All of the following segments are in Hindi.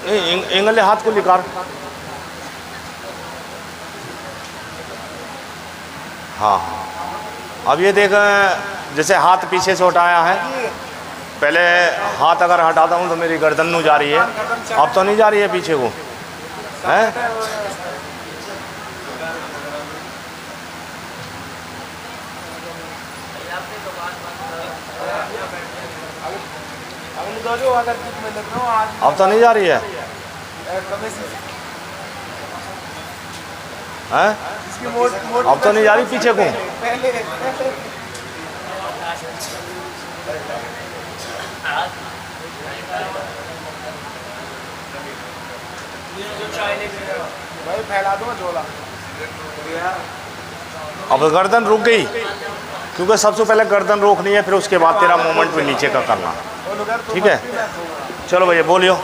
एंगल हाथ को निकाल। हाँ हाँ, अब ये देख, जैसे हाथ पीछे से उठाया है, पहले हाथ अगर हटाता हूँ तो मेरी गर्दन नहीं जा रही है, अब तो नहीं जा रही है पीछे को, है? अब तो नहीं जा रही है, हैं? अब तो नहीं जा रही पीछे को। भाई फैला दो झोला। अब गर्दन रुक गई, क्योंकि सबसे पहले गर्दन रोकनी है, फिर उसके बाद तेरा मूवमेंट भी नीचे का करना, ठीक है? चलो भैया बोलियो।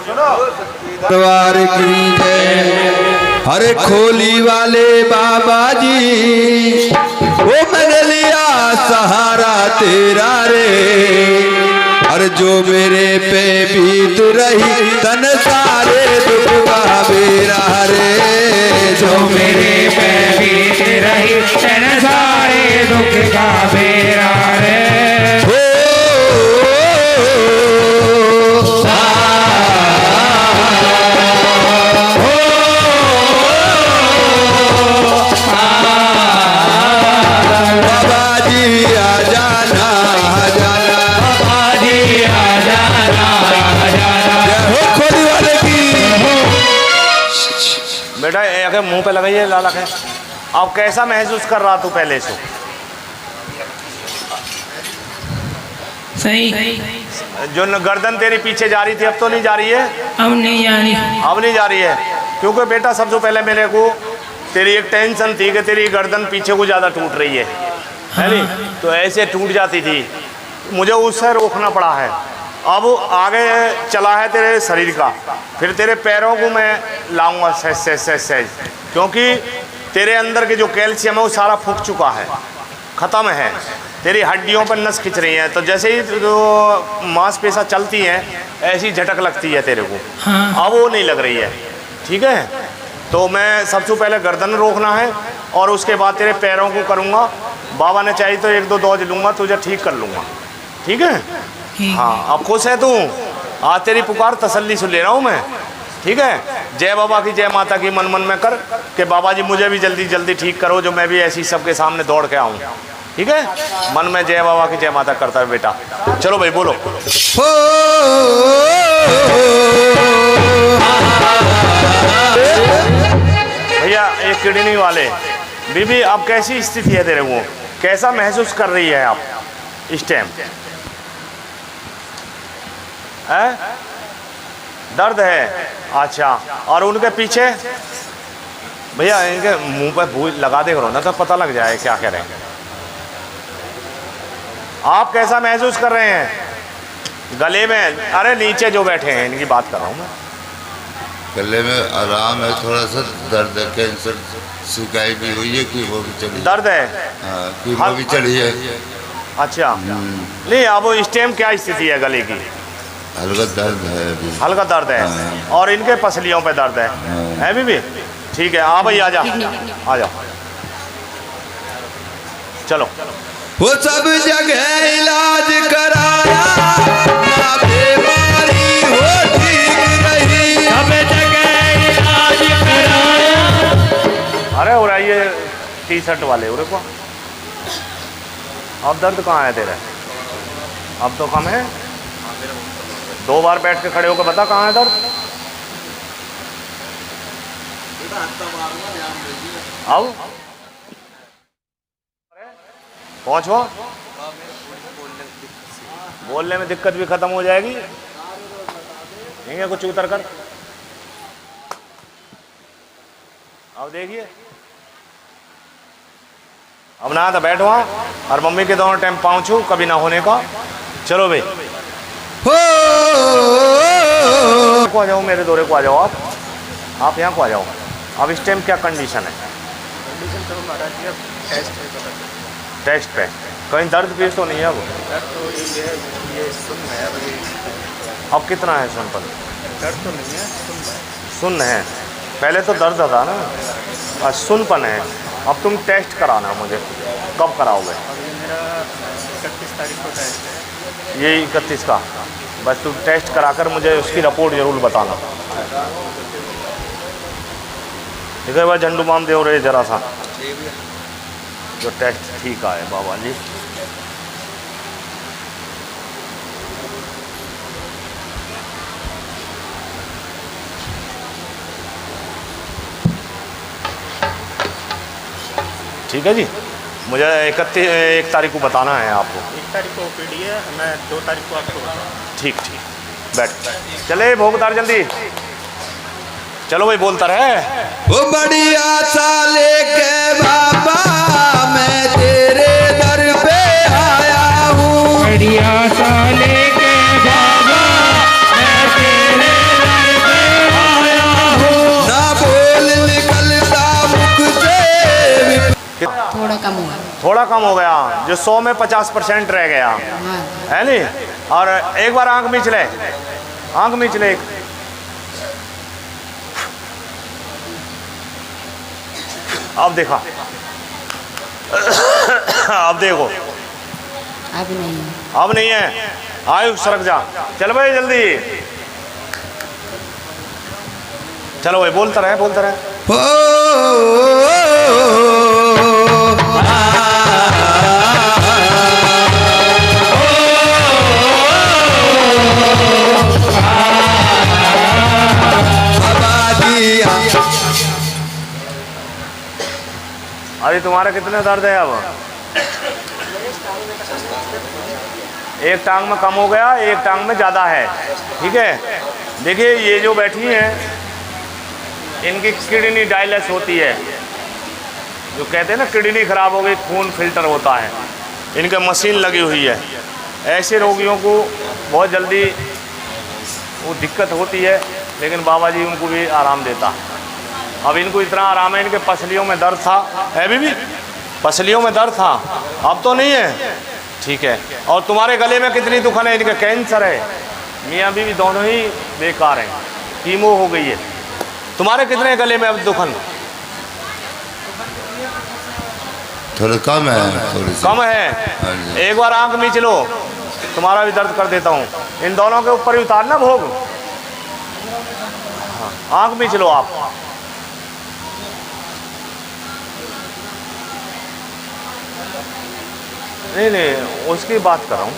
दरबार की जय। हरे खोली वाले बाबा जी, वो मैंने लिया सहारा तेरा रे। और जो मेरे पे बीत रही तन सारे दुख का बेरा रे। जो मेरे पे बीत रही तन सारे दुख का बेरा रे। बेटा एक मुंह पे लगाइए लाला के। अब कैसा महसूस कर रहा तू पहले से? सही। जो गर्दन तेरी पीछे जा रही थी अब तो नहीं जा रही है? अब नहीं जा रही। अब नहीं जा रही है, क्योंकि बेटा सबसे पहले मेरे को तेरी एक टेंशन थी कि तेरी गर्दन पीछे को ज़्यादा टूट रही है नहीं? तो ऐसे टूट जाती थी, मुझे उससे रोकना पड़ा है। अब आगे चला है तेरे शरीर का, फिर तेरे पैरों को मैं लाऊंगा सहज, क्योंकि तेरे अंदर के जो कैल्शियम है वो सारा फूक चुका है, ख़त्म है। तेरी हड्डियों पर नस खिंच रही है, तो जैसे ही जो मांसपेशियां चलती हैं ऐसी झटक लगती है तेरे को। अब वो नहीं लग रही है, ठीक है? तो मैं सबसे पहले गर्दन रोकना है और उसके बाद तेरे पैरों को करूँगा। बाबा ने चाहिए तो 1-2 डोज लूँगा, तुझे ठीक कर लूँगा, ठीक है? हाँ, अब खुश है तू? आज तेरी पुकार तसल्ली से ले रहा हूँ मैं, ठीक है? जय बाबा की जय माता की मन मन में कर कि बाबा जी मुझे भी जल्दी जल्दी ठीक करो, जो मैं भी ऐसी सबके सामने दौड़ के आऊँ, ठीक है? मन में जय बाबा की जय माता करता है बेटा। चलो भाई बोलो। भैया एक किडनी वाले बीबी, अब कैसी स्थिति है तेरे को? कैसा महसूस कर रही है आप इस टाइम? है दर्द है? अच्छा, और उनके पीछे भैया इनके मुंह पे भूल लगा दे करो ना, तो पता लग जाए क्या कह रहे हैं। आप कैसा महसूस कर रहे हैं गले में? अरे नीचे जो बैठे हैं इनकी बात कर रहा हूँ मैं। गले में आराम है, थोड़ा सा दर्द है, कैंसर शिकायत भी हुई है कि वो भी चली। दर्द है? हाँ, कि वो भी चली है। अच्छा, नहीं अब इस टाइम क्या स्थिति है गले की? हल्का दर्द है अभी। हल्का दर्द है? हाँ। और इनके पसलियों पे दर्द है? हाँ। है बीबी? ठीक है, आ भाई आ जा, आ जाओ, चलो। वो सब जगह इलाज कराया, ना बीमारी हो ठीक रही। सब जगह इलाज कराया। अरे हो रहा ये टी-शर्ट वाले उरे को, अब दर्द कहाँ है तेरा? अब तो कम है। 2 बार बैठ के खड़े होकर बता कहाँ है दर्द? अब पहुँचो, बोलने में दिक्कत भी खत्म हो जाएगी। नहीं है कुछ उतर कर। अब देखिए, अब ना तो बैठो और मम्मी के दोनों टाइम पाँव छू, कभी ना होने का। चलो भाई को आ जाओ, मेरे दौरे को आ जाओ। आप यहाँ को आ जाओ। अब इस टाइम क्या कंडीशन है? कंडीशन तो महाराज जी अब टेस्ट पे कहीं दर्द पीस तो नहीं है? अब दर्द तो ये सुन है अभी। अब कितना है सुनपन? दर्द तो नहीं है, सुन रहा है। सुन है, पहले तो दर्द था ना, और सुनपन है। अब तुम टेस्ट कराना मुझे, कब कराओगे? अभी मेरा 31 तारीख को टेस्ट है। ये 31 का, बस तुम टेस्ट कराकर मुझे उसकी रिपोर्ट ज़रूर बताना। ठीक है भाई, झंडू बाम दे रहे जरा सा, जो टेस्ट ठीक आए बाबा जी। ठीक है जी, मुझे 1 तारीख को बताना है आपको। 1 तारीख को ओपीडी है, मैं 2 तारीख को आपको बताऊँ। ठीक ठीक, बैठ चले भोगतार जल्दी, चलो भाई बोलता रहे। वो बड़ी आशा लेके बाबा मैं तेरे दर पे आया हूँ, बड़ी आशा लेके बाबा मैं तेरे दर पे आया हूँ। ना बोल निकलता मुख से। थोड़ा कम हुआ। थोड़ा कम हो गया, जो 100 में 50% रह गया हाँ। है नहीं। और एक बार आंख मीच ले, आंख मीच ले। अब देखा, अब देखो, अब नहीं है। अब नहीं है, आयु सरक जा। चल भाई जल्दी, चलो भाई बोलता रहे, बोलता रहे। अरे तुम्हारा कितने दर्द है? अब एक टांग में कम हो गया, एक टांग में ज़्यादा है। ठीक है, देखिए ये जो बैठी हैं इनकी किडनी डायलिस होती है, जो कहते हैं ना किडनी खराब हो गई, खून फिल्टर होता है, इनके मशीन लगी हुई है। ऐसे रोगियों को बहुत जल्दी वो दिक्कत होती है, लेकिन बाबा जी उनको भी आराम देता है। अब इनको इतना आराम है, इनके पसलियों में दर्द था, अभी भी पसलियों में दर्द था, अब तो नहीं है। ठीक है, और तुम्हारे गले में कितनी दुखन है? इनके कैंसर है, मियाँ बीवी दोनों ही बेकार हैं, कीमो हो गई है। तुम्हारे कितने गले में अब दुखन? थोड़ा कम है, थोड़ी सी कम है। हाँ जी। एक बार आंख मीच लो, तुम्हारा भी दर्द कर देता हूँ। इन दोनों के ऊपर ही उतारना भोग। हाँ, आंख मीच लो आप। नहीं नहीं, उसकी बात कर रहा हूँ।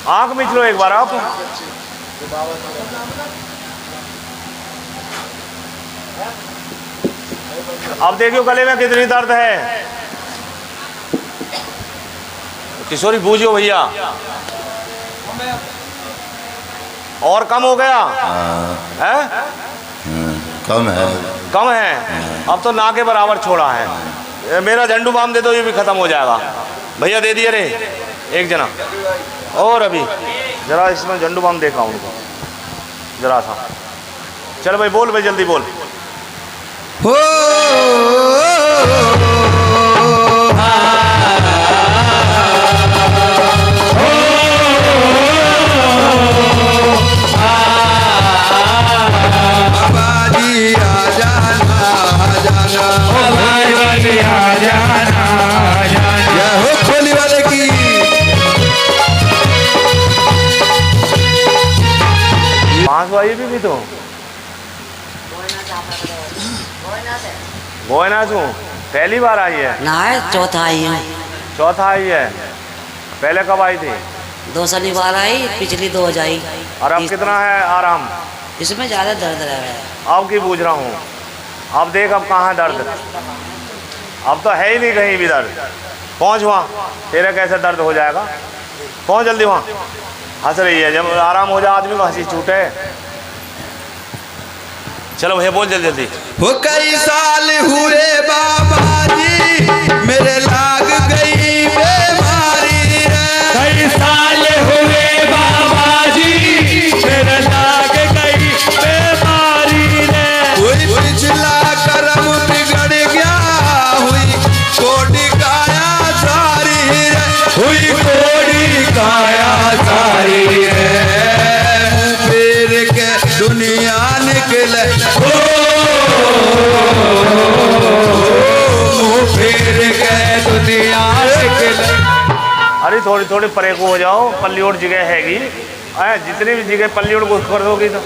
आंख मीच लो एक बार आप। अब देखियो गले में कितनी दर्द है। किशोरी बूझो भैया, और कम हो गया है? कम है, कम है। अब तो ना के बराबर छोड़ा है। मेरा झंडू बाम दे दो, ये भी खत्म हो जाएगा। भैया दे दिए रे एक जना, और अभी जरा इसमें झंडू बाम देखा उनको जरा सा। चल भाई बोल भाई, जल्दी बोल। खोली वाले की पाँच भाई भी तो गोयनाथ हूँ, पहली बार आई है? ना है, चौथा आई हूँ। चौथा आई है। पहले कब आई थी? 2 शनिवार आई, पिछली 2 जाई। और अब कितना है आराम? इसमें ज़्यादा दर्द रह गया है। अब की पूछ रहा हूँ। अब देख अब कहाँ दर्द, अब तो है ही नहीं कहीं भी दर्द। पहुँच वहाँ, तेरा कैसे दर्द हो जाएगा? पहुँच जल्दी वहाँ। हंस रही है, जब आराम हो जाए आदमी को हंसी छूटे। चलो भैया बोल जल्दी जल्दी। वो कई साल हुए बाबा जी मेरे लाग गई बीमारी है। कई साल हुए बाबा जी मेरे लाग गई बीमारी रे। कोई पिछला कर्म बिगड़ गया हुई कोटि काया सारी अरे थोड़ी थोड़ी परे को हो जाओ, पल्लीओड़ जगह हैगी, जितनी भी जगह पल्लीओड़ को कर दोगी तो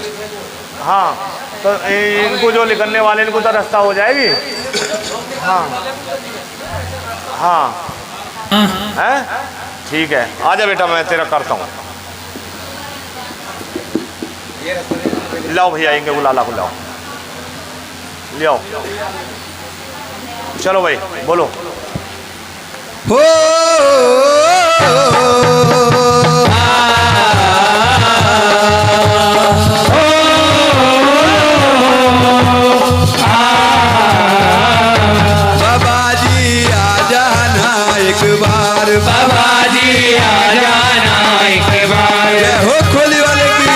हाँ, तो इनको जो निकलने वाले इनको तो रास्ता हो जाएगी। हाँ हाँ है, ठीक है, आजा बेटा मैं तेरा करता हूँ। लाओ भैया इनके गुलाला को लाओ, ले आओ, चलो भाई बोलो। हो बाबा जी आ जाना एक बार, बाबा जी आ जाना एक बार। जय हो खोली वाले की।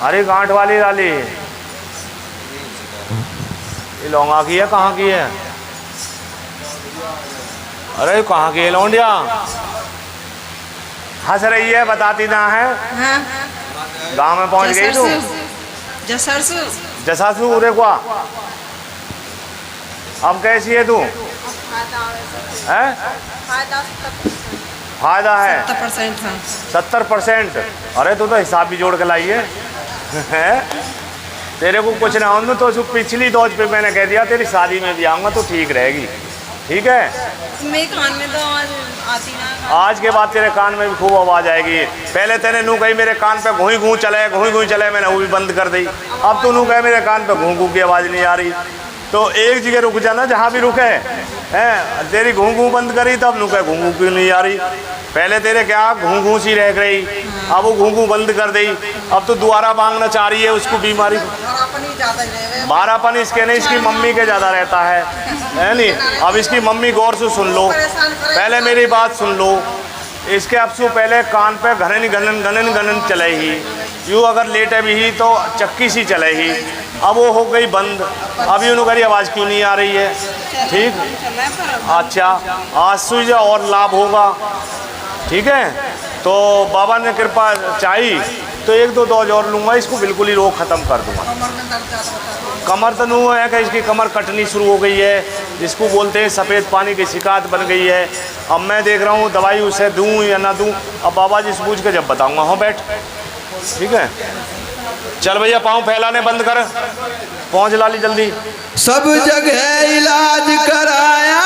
अरे गांठ वाली डाली, ये लौंगा की है, कहाँ की है? अरे कहाँ की है लौंडिया? हंस रही है, बताती ना है। हाँ, गांव में पहुंच गई तू? जसरसु जसासू उरे को अब कैसी है तू? हैं? फायदा है 70%। अरे तू तो हिसाब भी जोड़ के लाई है। तेरे को कुछ ना हो तो पिछली दौज पे मैंने कह दिया तेरी शादी में भी आऊँगा तो ठीक रहेगी, ठीक है? मेरे कान में तो आवाज आती ना। आज के बाद तेरे कान में भी खूब आवाज़ आएगी। पहले तेने नू कही मेरे कान पे घूई घूँ चले, मैंने वो भी बंद कर दी। अब तू नू कहे मेरे कान पे घूँ की आवाज़ नहीं आ रही, तो एक जगह रुक जाना जहाँ भी रुके हैं। तेरी घूँ बंद करी तब नू कहे घूँ क्यों नहीं आ रही। पहले तेरे क्या घूँ सी रह गई, अब वो घूँ बंद कर दी। अब तो दोबारा मांगना चाह रही है उसको बीमारी। बारापन इसके नहीं, इसकी मम्मी के ज़्यादा रहता है नहीं। अब इसकी मम्मी गौर से सुन लो, पहले मेरी बात सुन लो। इसके अब से पहले कान पे घनन चले ही, यूँ अगर लेटे भी ही तो चक्की सी चले ही। अब वो हो गई बंद, अभी उन्होंने आवाज़ क्यों नहीं आ रही है? ठीक, अच्छा आज से और लाभ होगा, ठीक है? तो बाबा ने कृपा चाहिए तो 1-2 डोज और लूँगा, इसको बिल्कुल ही रोग ख़त्म कर दूँगा। कमर तो नहीं है कि इसकी कमर कटनी शुरू हो गई है, जिसको बोलते हैं सफ़ेद पानी की शिकायत बन गई है। अब मैं देख रहा हूँ दवाई उसे दूँ या ना दूँ, अब बाबा जी से पूछ के जब बताऊँगा। हाँ बैठ, ठीक है? चल भैया पाँव फैलाने बंद कर, पहुँच लाली जल्दी। सब जगह इलाज कराया